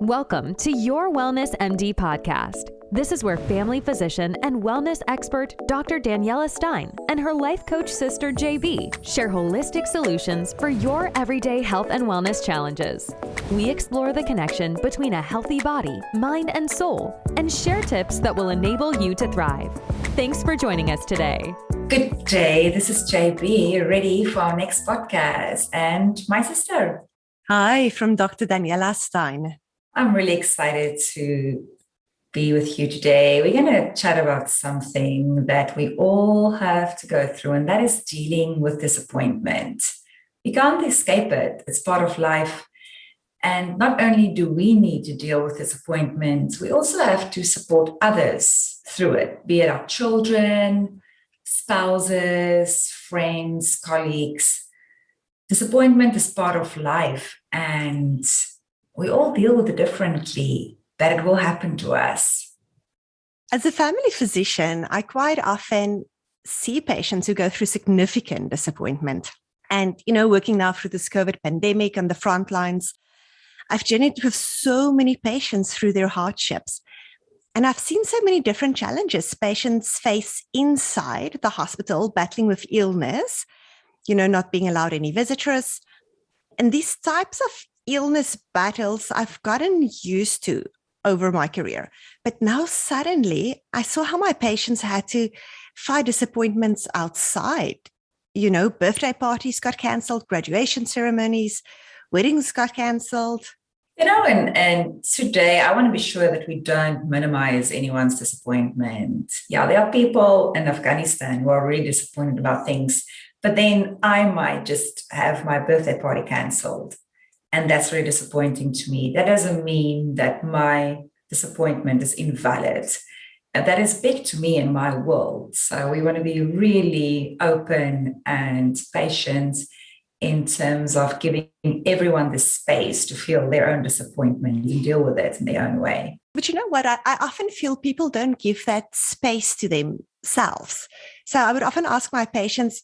Welcome to Your Wellness MD podcast. This is where family physician and wellness expert Dr. Daniela Steyn and her life coach sister JB share holistic solutions for your everyday health and wellness challenges. We explore the connection between a healthy body, mind, and soul, and share tips that will enable you to thrive. Thanks for joining us today. Good day. This is JB, ready for our next podcast, and my sister. Hi, from Dr. Daniela Steyn. I'm really excited to be with you today. We're going to chat about something that we all have to go through, and that is dealing with disappointment. We can't escape it. It's part of life. And not only do we need to deal with disappointment, we also have to support others through it, be it our children, spouses, friends, colleagues. Disappointment is part of life, and we all deal with it differently, that it will happen to us. As a family physician, I quite often see patients who go through significant disappointment. And, working now through this COVID pandemic on the front lines, I've journeyed with so many patients through their hardships. And I've seen so many different challenges patients face inside the hospital, battling with illness, not being allowed any visitors. And these types of illness battles I've gotten used to over my career. But now suddenly I saw how my patients had to fight disappointments outside. Birthday parties got canceled, graduation ceremonies, weddings got canceled. And today I want to be sure that we don't minimize anyone's disappointment. Yeah, there are people in Afghanistan who are really disappointed about things, but then I might just have my birthday party canceled. And that's really disappointing to me. That doesn't mean that my disappointment is invalid. And that is big to me in my world. So we want to be really open and patient in terms of giving everyone the space to feel their own disappointment and deal with it in their own way. But you know what? I often feel people don't give that space to themselves. So I would often ask my patients,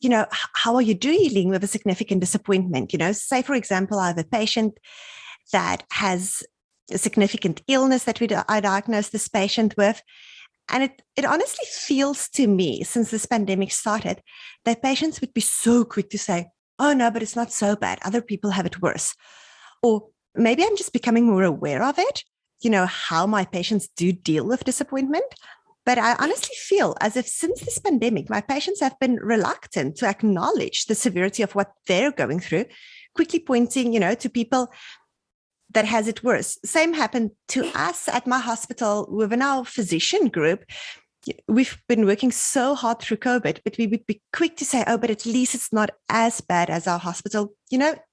how are you dealing with a significant disappointment? Say, for example, I have a patient that has a significant illness that I diagnosed this patient with. And it honestly feels to me, since this pandemic started, that patients would be so quick to say, oh, no, but it's not so bad. Other people have it worse. Or maybe I'm just becoming more aware of it, how my patients do deal with disappointment. But I honestly feel as if since this pandemic, my patients have been reluctant to acknowledge the severity of what they're going through, quickly pointing, to people that has it worse. Same happened to us at my hospital within our physician group. We've been working so hard through COVID, but we would be quick to say, oh, but at least it's not as bad as our hospital.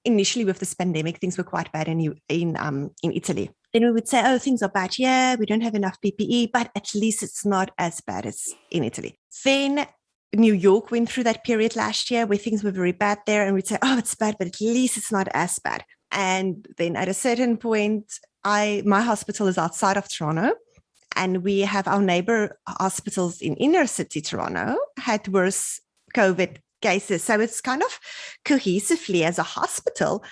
Initially with this pandemic, things were quite bad in Italy. Then we would say, oh, things are bad. Yeah, we don't have enough PPE, but at least it's not as bad as in Italy. Then New York went through that period last year where things were very bad there. And we'd say, oh, it's bad, but at least it's not as bad. And then at a certain point, my hospital is outside of Toronto. And we have our neighbor hospitals in inner city Toronto had worse COVID cases. So it's kind of cohesively as a hospital,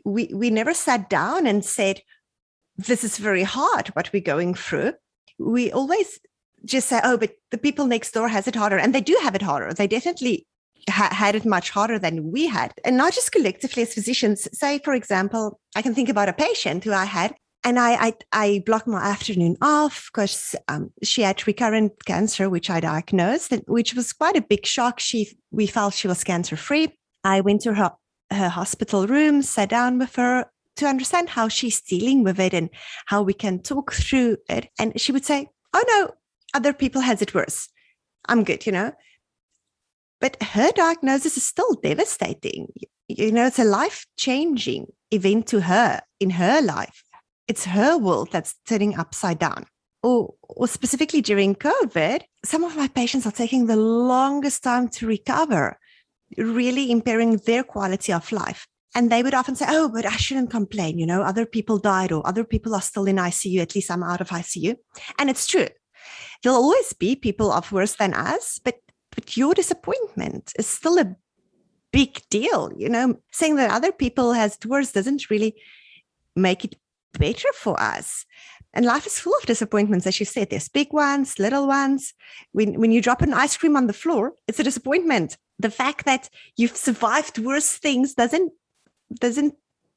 we never sat down and said, this is very hard, what we're going through. We always just say, oh, but the people next door has it harder. And they do have it harder. They definitely had it much harder than we had. And not just collectively as physicians. Say, for example, I can think about a patient who I had, and I blocked my afternoon off because she had recurrent cancer, which I diagnosed, which was quite a big shock. We felt she was cancer-free. I went to her hospital room, sat down with her to understand how she's dealing with it and how we can talk through it. And she would say, oh, no, other people has it worse. I'm good, But her diagnosis is still devastating. It's a life-changing event to her in her life. It's her world that's turning upside down. Or specifically during COVID, some of my patients are taking the longest time to recover, really impairing their quality of life. And they would often say, oh, but I shouldn't complain. Other people died or other people are still in ICU. At least I'm out of ICU. And it's true. There'll always be people of worse than us, but your disappointment is still a big deal. Saying that other people has it worse doesn't really make it better for us. And life is full of disappointments, as you said. There's big ones, little ones. When you drop an ice cream on the floor, it's a disappointment. The fact that you've survived worse things doesn't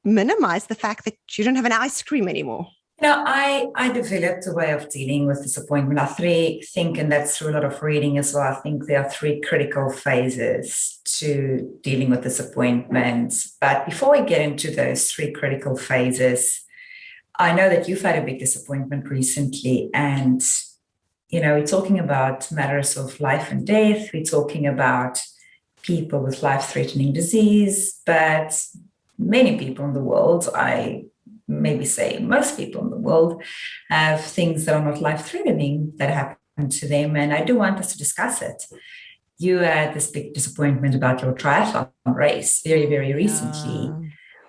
minimize the fact that you don't have an ice cream anymore. I developed a way of dealing with disappointment. I think, and that's through a lot of reading as well, I think there are 3 critical phases to dealing with disappointment. But before we get into those 3 critical phases, I know that you've had a big disappointment recently, and, we're talking about matters of life and death. We're talking about people with life-threatening disease, but many people in the world, I maybe say most people in the world, have things that are not life-threatening that happen to them. And I do want us to discuss it. You had this big disappointment about your triathlon race very, very recently.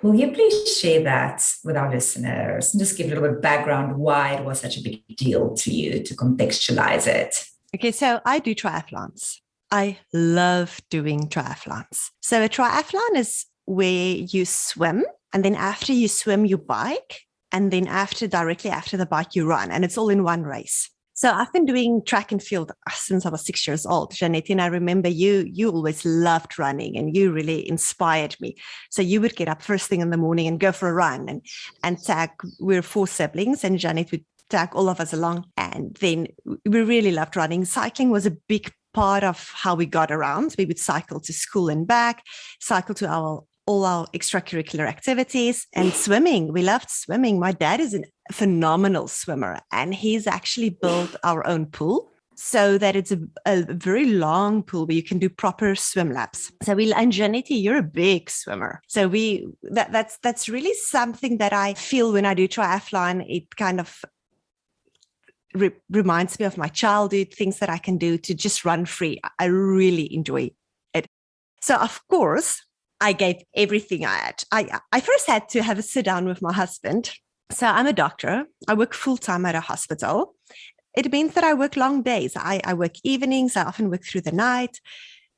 Will you please share that with our listeners and just give a little bit of background why it was such a big deal to you, to contextualize it? Okay, so I do triathlons. I love doing triathlons. So a triathlon is where you swim, and then after you swim, you bike, and then directly after the bike, you run, and it's all in one race. So I've been doing track and field since I was 6 years old, Jeanette, and I remember you always loved running, and you really inspired me. So you would get up first thing in the morning and go for a run, and tag. We're 4 siblings, and Jeanette would tag all of us along, and then we really loved running. Cycling was a big part of how we got around. We would cycle to school and back, cycle to all our extracurricular activities, and swimming. We loved swimming. My dad is a phenomenal swimmer, and he's actually built our own pool so that it's a very long pool where you can do proper swim laps. So and Janette, you're a big swimmer. So that's really something that I feel when I do triathlon. It kind of reminds me of my childhood, things that I can do to just run free. I really enjoy it. So of course, I gave everything I had. I first had to have a sit down with my husband. So I'm a doctor. I work full-time at a hospital. It means that I work long days. I work evenings. I often work through the night.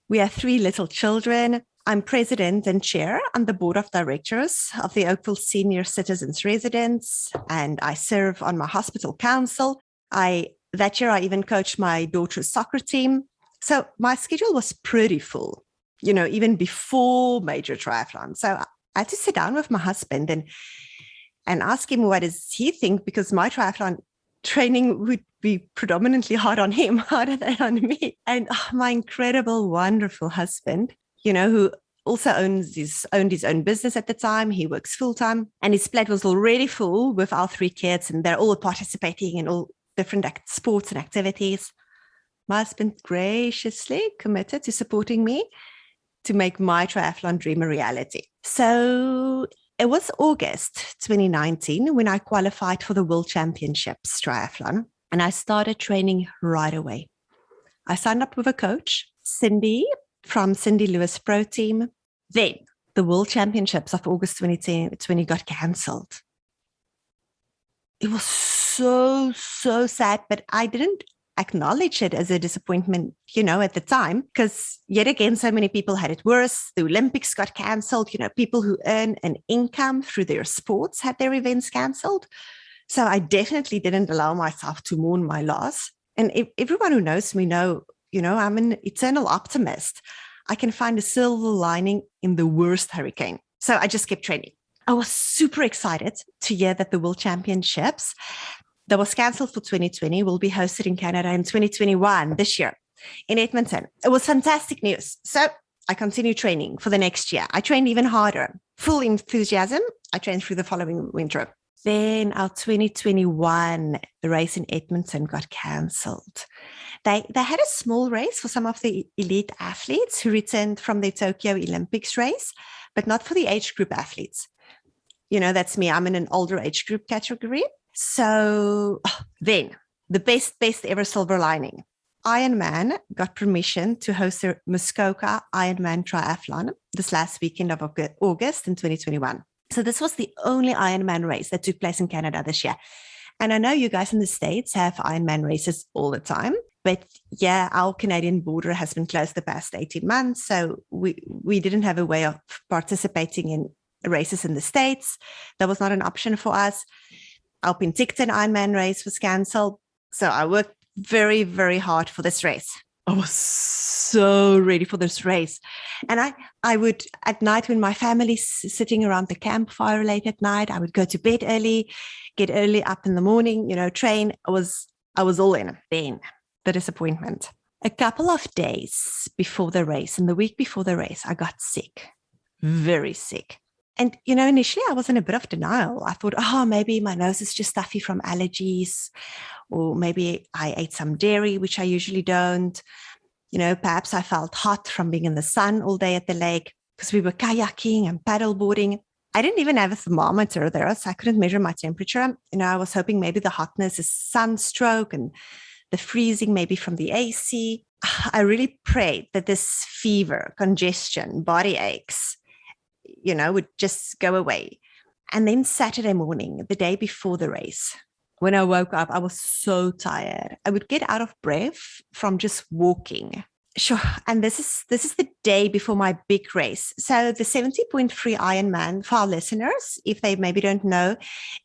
We have 3 little children. I'm president and chair on the board of directors of the Oakville Senior Citizens Residence, and I serve on my hospital council. That year, I even coached my daughter's soccer team. So my schedule was pretty full, even before major triathlon. So I had to sit down with my husband and ask him what does he think, because my triathlon training would be predominantly hard on him, harder than on me. And my incredible, wonderful husband, who also owned his own business at the time. He works full time, and his plate was already full with our 3 kids, and they're all participating in all different sports and activities. My husband graciously committed to supporting me to make my triathlon dream a reality. So it was August 2019 when I qualified for the World Championships triathlon, and I started training right away. I signed up with a coach, Cindy, from Cindy Lewis Pro Team. Then the World Championships of August 2020 got cancelled. It was so sad, but I didn't acknowledge it as a disappointment, at the time, because yet again, so many people had it worse. The Olympics got cancelled. People who earn an income through their sports had their events cancelled. So I definitely didn't allow myself to mourn my loss. And everyone who knows me I'm an eternal optimist. I can find a silver lining in the worst hurricane. So I just kept training. I was super excited to hear that the World Championships that was cancelled for 2020 will be hosted in Canada in 2021, this year, in Edmonton. It was fantastic news. So I continued training for the next year. I trained even harder, full enthusiasm. I trained through the following winter. Then our 2021, the race in Edmonton got cancelled. They had a small race for some of the elite athletes who returned from the Tokyo Olympics race, but not for the age group athletes. That's me. I'm in an older age group category. So then the best ever silver lining. Ironman got permission to host the Muskoka Ironman Triathlon this last weekend of August in 2021. So this was the only Ironman race that took place in Canada this year. And I know you guys in the States have Ironman races all the time, but yeah, our Canadian border has been closed the past 18 months. So we didn't have a way of participating races in the States. That was not an option for us. Our Penticton Ironman race was cancelled. So I worked very, very hard for this race. I was so ready for this race. And I would, at night when my family's sitting around the campfire late at night, I would go to bed early, get early up in the morning, train. I was all in. Then the disappointment. A couple of days before the race, and the week before the race, I got sick, very sick. And, initially I was in a bit of denial. I thought, maybe my nose is just stuffy from allergies, or maybe I ate some dairy, which I usually don't. Perhaps I felt hot from being in the sun all day at the lake because we were kayaking and paddleboarding. I didn't even have a thermometer there, so I couldn't measure my temperature. I was hoping maybe the hotness is sunstroke and the freezing maybe from the AC. I really prayed that this fever, congestion, body aches, would just go away. And then Saturday morning, the day before the race, when I woke up, I was so tired. I would get out of breath from just walking. Sure. And this is the day before my big race. So the 70.3 Ironman, for our listeners, if they maybe don't know,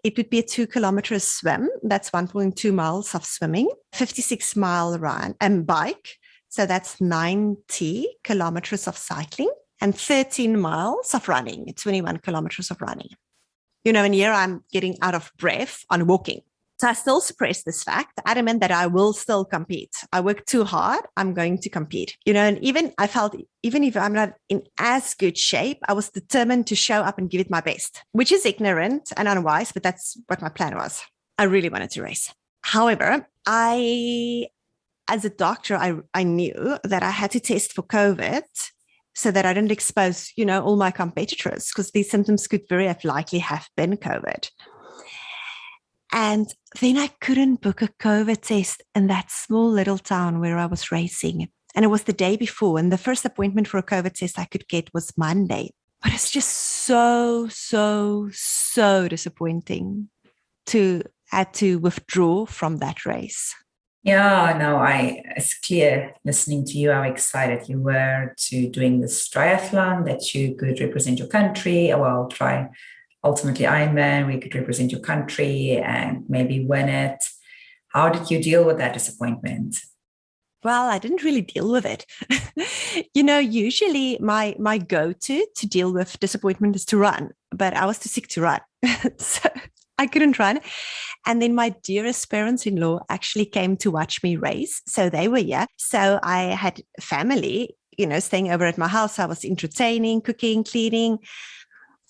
it would be a 2-kilometer swim. That's 1.2 miles of swimming, 56-mile run and bike. So that's 90 kilometers of cycling and 13 miles of running, 21 kilometers of running. And here I'm getting out of breath on walking. So I still suppress this fact, adamant that I will still compete. I work too hard, I'm going to compete. And I felt, even if I'm not in as good shape, I was determined to show up and give it my best, which is ignorant and unwise, but that's what my plan was. I really wanted to race. However, as a doctor, I knew that I had to test for COVID so that I didn't expose, all my competitors, because these symptoms could very likely have been COVID. And then I couldn't book a COVID test in that small little town where I was racing. And it was the day before. And the first appointment for a COVID test I could get was Monday. But it's just so, so, so disappointing to have to withdraw from that race. Yeah, no, it's clear listening to you how excited you were to doing this triathlon, that you could represent your country. Well, try ultimately Ironman, we could represent your country and maybe win it. How did you deal with that disappointment? Well, I didn't really deal with it. Usually my go-to to deal with disappointment is to run, but I was too sick to run. So I couldn't run. And then my dearest parents-in-law actually came to watch me race. So they were here. So I had family, staying over at my house. I was entertaining, cooking, cleaning.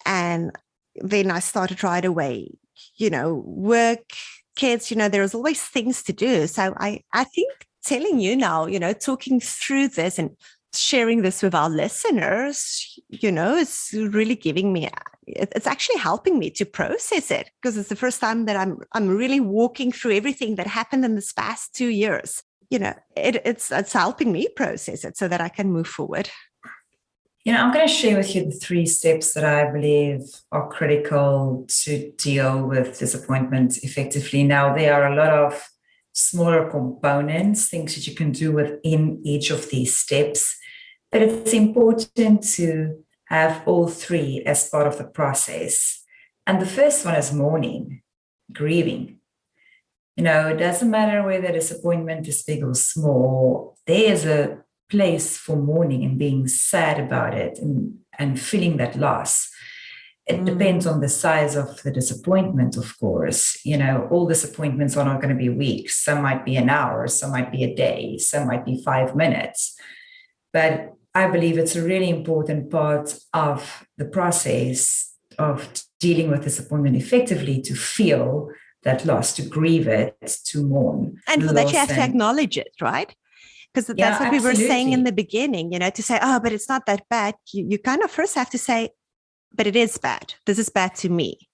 And then I started right away, work, kids, there was always things to do. So I think telling you now, talking through this and sharing this with our listeners, is really giving me, it's actually helping me to process it, because it's the first time that I'm really walking through everything that happened in this past 2 years. It's helping me process it so that I can move forward. I'm going to share with you the 3 steps that I believe are critical to deal with disappointment effectively. Now, there are a lot of smaller components, things that you can do within each of these steps, but it's important to have all 3 as part of the process. And the first one is mourning, grieving. It doesn't matter whether disappointment is big or small, there's a place for mourning and being sad about it and feeling that loss. It depends on the size of the disappointment, of course. All disappointments are not going to be weeks. Some might be an hour, some might be a day, some might be 5 minutes. But I believe it's a really important part of the process of dealing with disappointment effectively, to feel that loss, to grieve it, to mourn. And for that, you have to acknowledge it, right? Because that's what we were saying in the beginning, to say, but it's not that bad. You kind of first have to say, but it is bad. This is bad to me.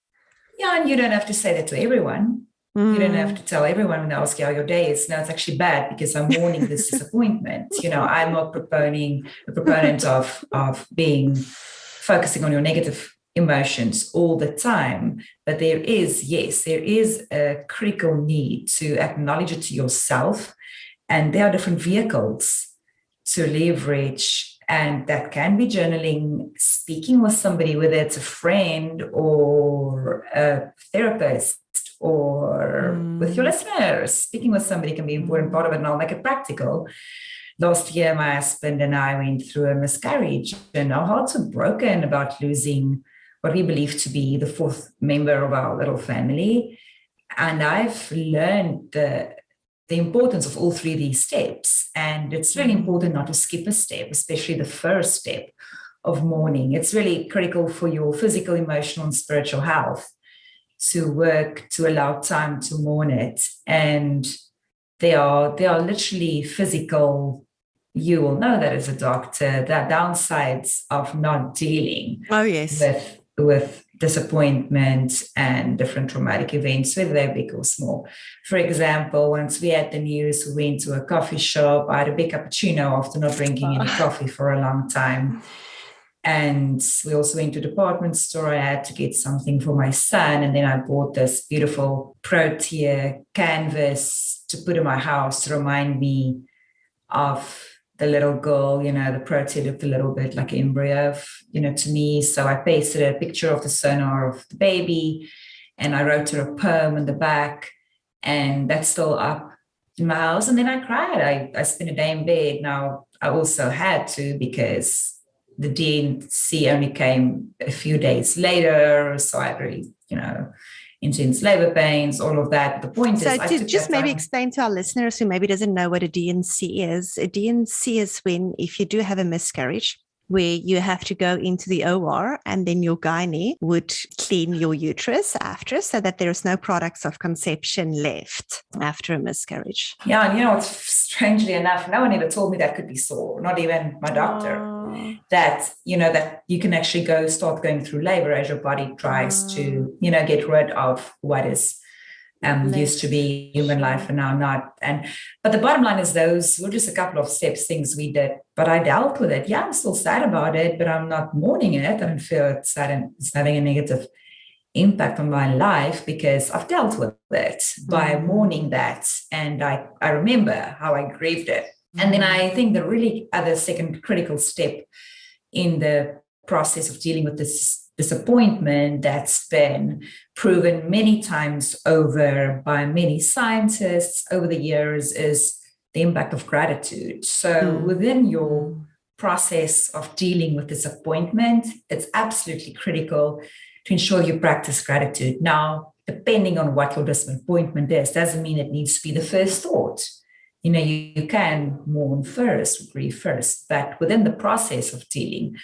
Yeah, and you don't have to say that to everyone. You don't have to tell everyone when they ask you how your day is. No, it's actually bad because I'm mourning this disappointment. I'm not a proponent of focusing on your negative emotions all the time. But there is a critical need to acknowledge it to yourself. And there are different vehicles to leverage And that can be journaling, speaking with somebody, whether it's a friend or a therapist or with your listeners. Speaking with somebody can be an important part of it, and I'll make it practical. Last year, my husband and I went through a miscarriage, and our hearts were broken about losing what we believe to be the fourth member of our little family. And I've learned the importance of all three of these steps. And it's really important not to skip a step, especially the first step of mourning. It's really critical for your physical, emotional, and spiritual health to work, to allow time to mourn it. And they are literally physical. You will know that as a doctor, the downsides of not dealing with disappointment and different traumatic events, whether they're big or small. For example, once we had the news, we went to a coffee shop. I had a big cappuccino after not drinking any coffee for a long time. And we also went to a department store. I had to get something for my son. And then I bought this beautiful Protea canvas to put in my house to remind me of the little girl. The Protea looked a little bit like an embryo, to me. So I pasted a picture of the sonar of the baby, and I wrote her a poem in the back, and that's still up in my house. And then I cried. I spent a day in bed. Now, I also had to, because the D&C only came a few days later. So I had really, intense labor pains, all of that. The point is, to just maybe explain to our listeners who maybe doesn't know what a D&C is. A D&C is when, if you do have a miscarriage, where you have to go into the OR, and then your gynae would clean your uterus after, so that there's no products of conception left after a miscarriage. Yeah, and strangely enough, no one ever told me that could be sore, not even my doctor. That you can actually start going through labor as your body tries to, get rid of what is used to be human life and now not. But the bottom line is, those were just a couple of things we did, but I dealt with it. Yeah, I'm still sad about it, but I'm not mourning it. I don't feel it's sad and it's having a negative impact on my life, because I've dealt with it by mourning that. And I remember how I grieved it. And then I think the really other second critical step in the process of dealing with this disappointment that's been proven many times over by many scientists over the years is the impact of gratitude. So within your process of dealing with disappointment, it's absolutely critical to ensure you practice gratitude. Now, depending on what your disappointment is, doesn't mean it needs to be the first thought. You can mourn first, grieve first, but within the process of dealing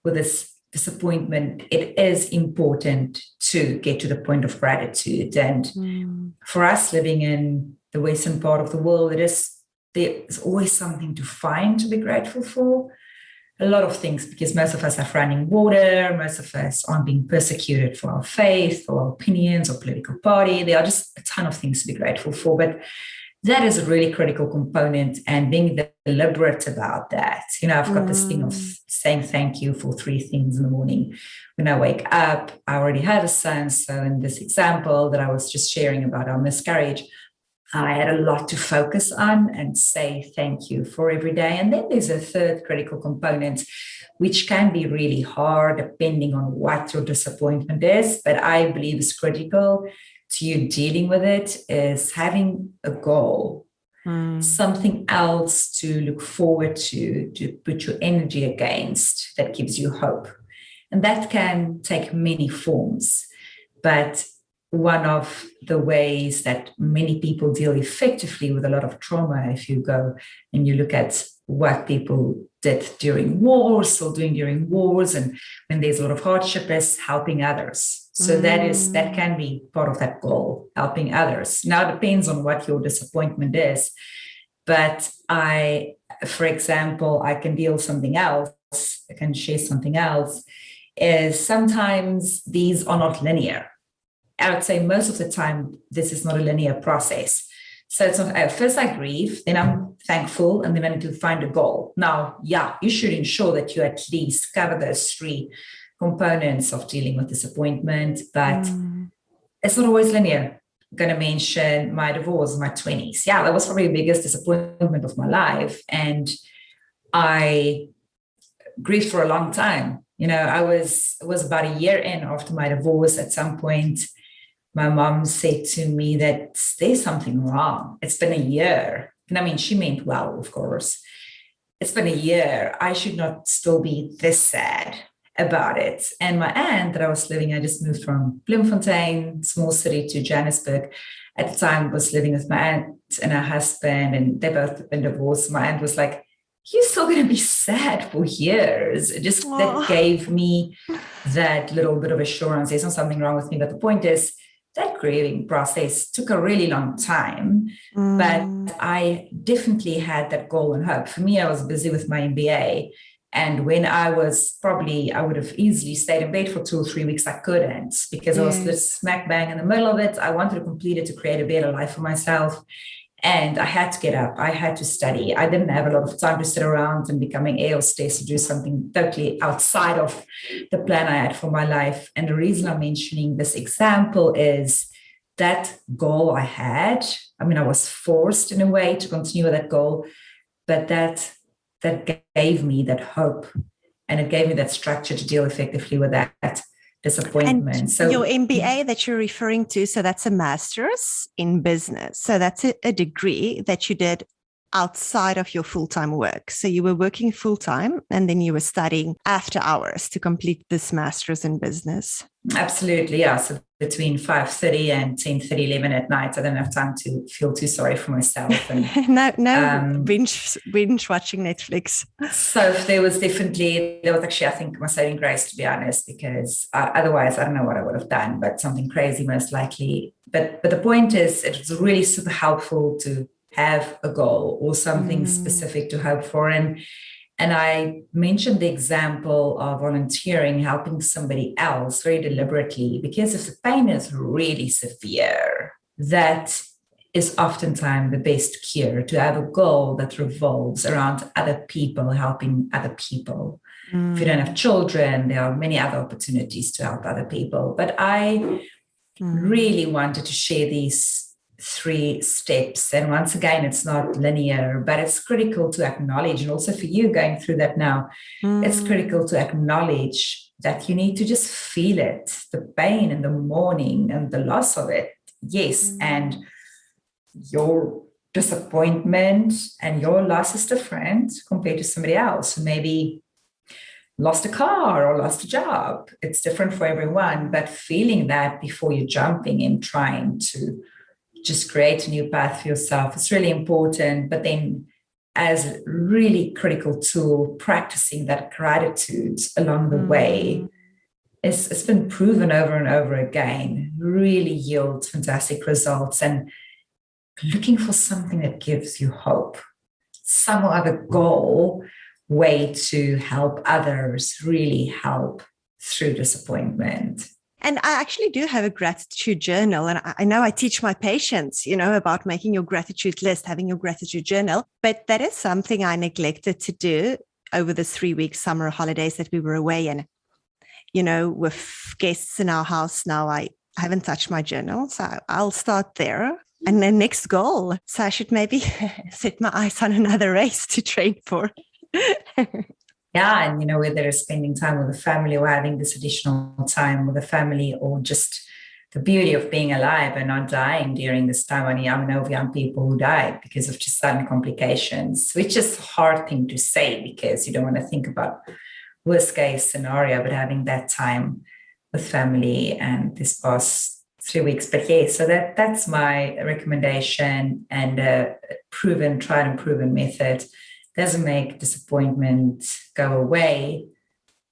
with this disappointment, it is important to get to the point of gratitude. And for us living in the Western part of the world, there's always something to find to be grateful for. A lot of things, because most of us have running water, most of us aren't being persecuted for our faith or our opinions or political party. There are just a ton of things to be grateful for, but that is a really critical component, and being deliberate about that. I've got this thing of saying thank you for 3 things in the morning. When I wake up, I already have a son. So in this example that I was just sharing about our miscarriage, I had a lot to focus on and say thank you for every day. And then there's a third critical component, which can be really hard depending on what your disappointment is, but I believe is critical to you dealing with it, is having a goal, something else to look forward to put your energy against, that gives you hope. And that can take many forms. But one of the ways that many people deal effectively with a lot of trauma, if you go and you look at what people did during wars or doing during wars, and when there's a lot of hardship, is helping others. So that can be part of that goal, helping others. Now, it depends on what your disappointment is. But for example, I can deal something else, I can share something else, is sometimes these are not linear. I would say most of the time, this is not a linear process. So it's not, first I grieve, then I'm thankful, and then I need to find a goal. Now, you should ensure that you at least cover those 3 components of dealing with disappointment, but it's not always linear. I'm going to mention my divorce in my 20s. Yeah, that was probably the biggest disappointment of my life. And I grieved for a long time. It was about a year in after my divorce. At some point, my mom said to me that there's something wrong. It's been a year. And I mean, she meant well, of course. It's been a year. I should not still be this sad about it. And my aunt that I was living, I just moved from Bloemfontein, small city, to Johannesburg. At the time, was living with my aunt and her husband, and they both been divorced. My aunt was like, "You're still going to be sad for years." That gave me that little bit of assurance. There's not something wrong with me. But the point is, that grieving process took a really long time. But I definitely had that goal and hope. For me, I was busy with my MBA. And when I would have easily stayed in bed for 2 or 3 weeks. I couldn't, because I was just smack bang in the middle of it. I wanted to complete it to create a better life for myself. And I had to get up. I had to study. I didn't have a lot of time to sit around and becoming air hostess to do something totally outside of the plan I had for my life. And the reason I'm mentioning this example is that goal I had. I mean, I was forced in a way to continue with that goal, but that gave me that hope, and it gave me that structure to deal effectively with that disappointment. And so your MBA that you're referring to, so that's a master's in business. So that's a degree that you did outside of your full-time work. So you were working full-time and then you were studying after hours to complete this master's in business. Absolutely, yeah. So between 5:30 and 10:30, 11 at night, I don't have time to feel too sorry for myself. And no binge watching Netflix. So there was actually, I think, my saving grace, to be honest, because otherwise I don't know what I would have done, but something crazy most likely. But the point is, it was really super helpful to have a goal or something specific to hope for. And I mentioned the example of volunteering, helping somebody else very deliberately, because if the pain is really severe, that is oftentimes the best cure, to have a goal that revolves around other people, helping other people. If you don't have children, there are many other opportunities to help other people. But I really wanted to share these 3 steps. And once again, it's not linear, but it's critical to acknowledge. And also for you going through that now, it's critical to acknowledge that you need to just feel it, the pain in the morning and the loss of it. Yes. And your disappointment and your loss is different compared to somebody else who maybe lost a car or lost a job. It's different for everyone, but feeling that before you're jumping in, trying to just create a new path for yourself, it's really important. But then as a really critical tool, practicing that gratitude along the way, it's been proven over and over again, really yields fantastic results. And looking for something that gives you hope, some other goal, way to help others, really help through disappointment. And I actually do have a gratitude journal. And I know I teach my patients, about making your gratitude list, having your gratitude journal. But that is something I neglected to do over the 3-week summer holidays that we were away. And, with guests in our house now, I haven't touched my journal. So I'll start there. And then next goal. So I should maybe set my eyes on another race to train for. Yeah, and whether it's spending time with the family or having this additional time with the family, or just the beauty of being alive and not dying during this time. I know of young people who died because of just sudden complications, which is a hard thing to say because you don't want to think about worst case scenario, but having that time with family and this past 3 weeks. But yeah, so that's my recommendation, and a tried and proven method. Doesn't make disappointment go away,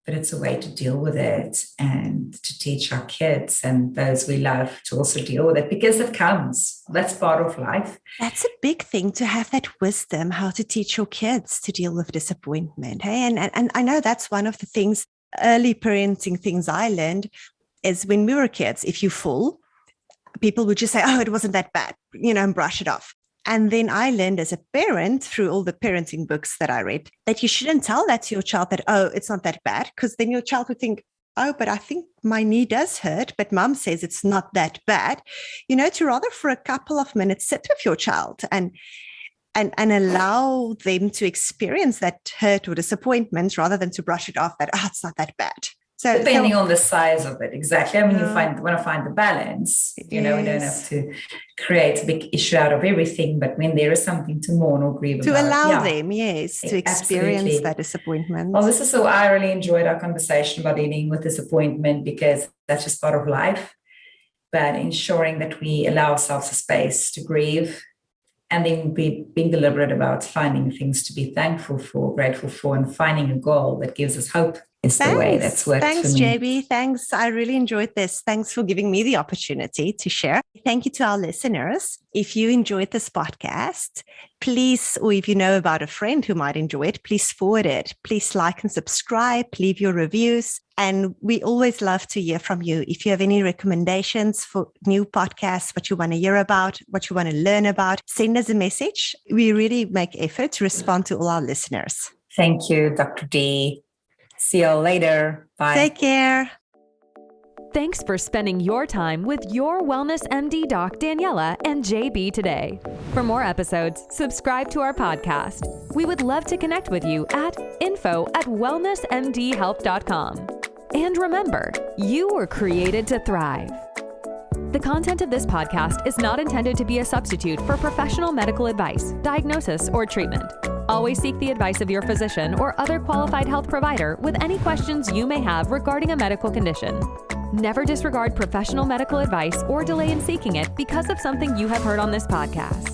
but it's a way to deal with it and to teach our kids and those we love to also deal with it, because it comes. That's part of life. That's a big thing, to have that wisdom, how to teach your kids to deal with disappointment. Hey? And I know that's one of the things, early parenting things I learned is when we were kids, if you fall, people would just say, oh, it wasn't that bad, and brush it off. And then I learned as a parent through all the parenting books that I read that you shouldn't tell that to your child that, oh, it's not that bad, because then your child would think, oh, but I think my knee does hurt, but mom says it's not that bad. To rather for a couple of minutes sit with your child and and allow them to experience that hurt or disappointment rather than to brush it off that, it's not that bad. So depending on the size of it, exactly. I mean, you want to find the balance. We don't have to create a big issue out of everything, but when there is something to mourn or grieve about. To allow them, to experience that disappointment. Well, this is so I really enjoyed our conversation about dealing with disappointment, because that's just part of life. But ensuring that we allow ourselves a space to grieve, and then being deliberate about finding things to be thankful for, grateful for, and finding a goal that gives us hope is the way that's worked for me. Thanks, JB. Thanks. I really enjoyed this. Thanks for giving me the opportunity to share. Thank you to our listeners. If you enjoyed this podcast, please, or if you know about a friend who might enjoy it, please forward it. Please like and subscribe, leave your reviews. And we always love to hear from you. If you have any recommendations for new podcasts, what you want to hear about, what you want to learn about, send us a message. We really make effort to respond to all our listeners. Thank you, Dr. D. See you all later. Bye. Take care. Thanks for spending your time with your Wellness MD Doc Daniela and JB today. For more episodes, subscribe to our podcast. We would love to connect with you at info@wellnessmdhealth.com. And remember, you were created to thrive. The content of this podcast is not intended to be a substitute for professional medical advice, diagnosis, or treatment. Always seek the advice of your physician or other qualified health provider with any questions you may have regarding a medical condition. Never disregard professional medical advice or delay in seeking it because of something you have heard on this podcast.